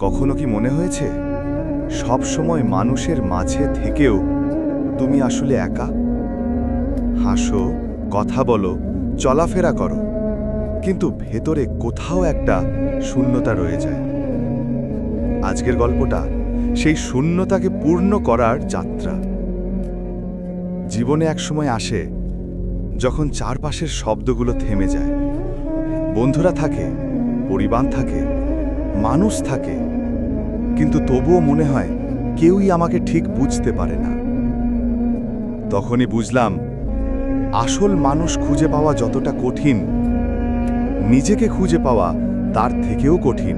কখনো কি মনে হয়েছে সব সময় মানুষের মাঝে থেকেও তুমি আসলে একা? হাসো, কথা বলো, চলাফেরা করো, কিন্তু ভেতরে কোথাও একটা শূন্যতা রয়ে যায়। আজকের গল্পটা সেই শূন্যতাকে পূর্ণ করার যাত্রা। জীবনে একসময় আসে যখন চারপাশের শব্দগুলো থেমে যায়। বন্ধুরা থাকে, পরিবার থাকে, মানুষ থাকে, কিন্তু তবুও মনে হয় কেউই আমাকে ঠিক বুঝতে পারে না। তখনই বুঝলাম, আসল মানুষ খুঁজে পাওয়া যতটা কঠিন, নিজেকে খুঁজে পাওয়া তার থেকেও কঠিন।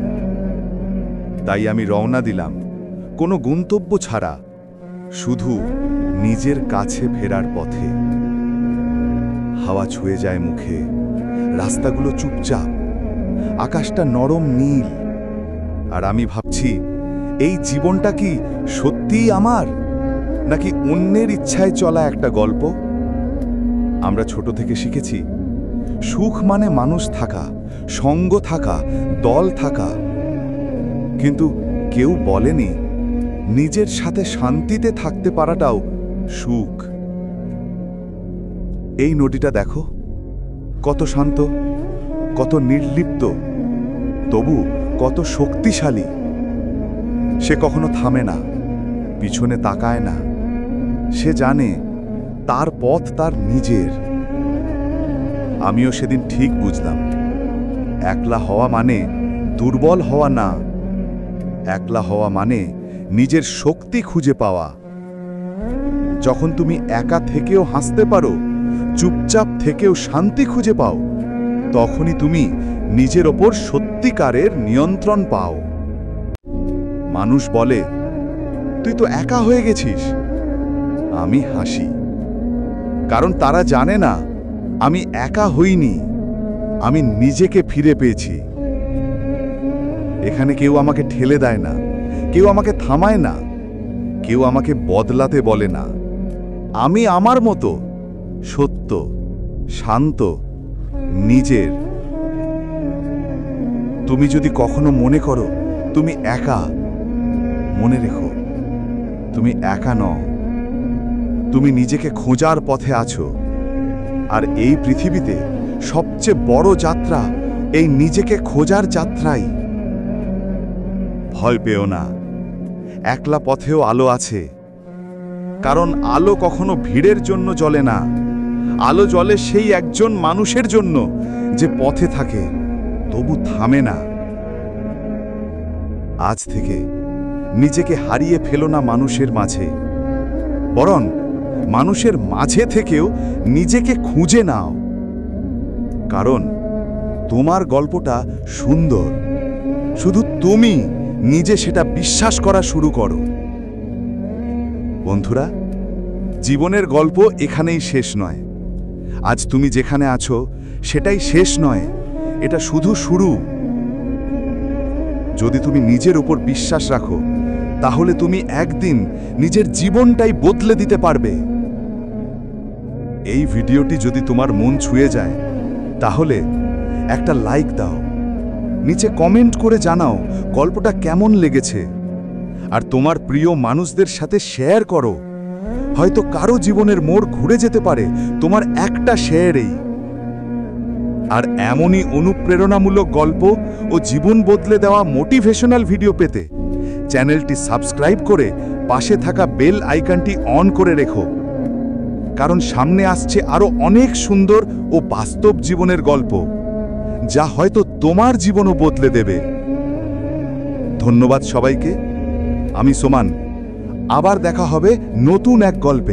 তাই আমি রওনা দিলাম কোনো গন্তব্য ছাড়া, শুধু নিজের কাছে ফেরার পথে। হাওয়া ছুঁয়ে যায় মুখে, রাস্তাগুলো চুপচাপ, আকাশটা নরম নীল, আর আমি ভাবছি, এই জীবনটা কি সত্যিই আমার, নাকি অন্যের ইচ্ছায় চলা একটা গল্প? আমরা ছোট থেকে শিখেছি, সুখ মানে মানুষ থাকা, সঙ্গ থাকা, দল থাকা, কিন্তু কেউ বলেনি নিজের সাথে শান্তিতে থাকতে পারাটাও সুখ। এই নদীটা দেখো, কত শান্ত, কত নির্লিপ্ত, তবু কত শক্তিশালী। সে কখনো থামে না, পিছনে তাকায় না। সে জানে তার পথ তার নিজের। আমিও সেদিন ঠিক বুঝলাম, একলা হওয়া মানে দুর্বল হওয়া না, একলা হওয়া মানে নিজের শক্তি খুঁজে পাওয়া। যখন তুমি একা থেকেও হাসতে পারো, চুপচাপ থেকেও শান্তি খুঁজে পাও, তখনই তুমি নিজের ওপর সত্যিকারের নিয়ন্ত্রণ পাও। মানুষ বলে, তুই তো একা হয়ে গেছিস। আমি হাসি, কারণ তারা জানে না আমি একা হইনি, আমি নিজেকে ফিরে পেয়েছি। এখানে কেউ আমাকে ঠেলে দেয় না, কেউ আমাকে থামায় না, কেউ আমাকে বদলাতে বলে না। আমি আমার মতো সত্য, শান্ত, নিজের। তুমি যদি কখনো মনে করো তুমি একা, মনে রেখো, তুমি একা নও। তুমি নিজেকে খোঁজার পথে আছো, আর এই পৃথিবীতে সবচেয়ে বড় যাত্রা এই নিজেকে খোঁজার যাত্রাই। ভয় পেও না, একলা পথেও আলো আছে। কারণ আলো কখনো ভিড়ের জন্য জ্বলে না, আলো জ্বলে সেই একজন মানুষের জন্য যে পথে থাকে, তবু থামে না। আজ থেকে নিজেকে হারিয়ে ফেলো না মানুষের মাঝে, বরং মানুষের মাঝে থেকেও নিজেকে খুঁজে নাও। কারণ তোমার গল্পটা সুন্দর, শুধু তুমি নিজে সেটা বিশ্বাস করা শুরু করো। বন্ধুরা, জীবনের গল্প এখানেই শেষ নয়। আজ তুমি যেখানে আছো সেটাই শেষ নয়, এটা শুধু শুরু। যদি তুমি নিজের উপর বিশ্বাস রাখো, তাহলে তুমি একদিন নিজের জীবনটাই বদলে দিতে পারবে। এই ভিডিওটি যদি তোমার মন ছুঁয়ে যায়, তাহলে একটা লাইক দাও, নিচে কমেন্ট করে জানাও গল্পটা কেমন লেগেছে, আর তোমার প্রিয় মানুষদের সাথে শেয়ার করো। হয়তো কারো জীবনের মোড় ঘুরে যেতে পারে তোমার একটা শেয়ারেই। আর এমনই অনুপ্রেরণামূলক গল্প ও জীবন বদলে দেওয়া মোটিভেশনাল ভিডিও পেতে চ্যানেলটি সাবস্ক্রাইব করে পাশে থাকা বেল আইকনটি অন করে রেখো। কারণ সামনে আসছে আরো অনেক সুন্দর ও বাস্তব জীবনের গল্প, যা হয়তো তোমার জীবনও বদলে দেবে। ধন্যবাদ সবাইকে। আমি সোমান, আবার দেখা হবে নতুন এক গল্পে।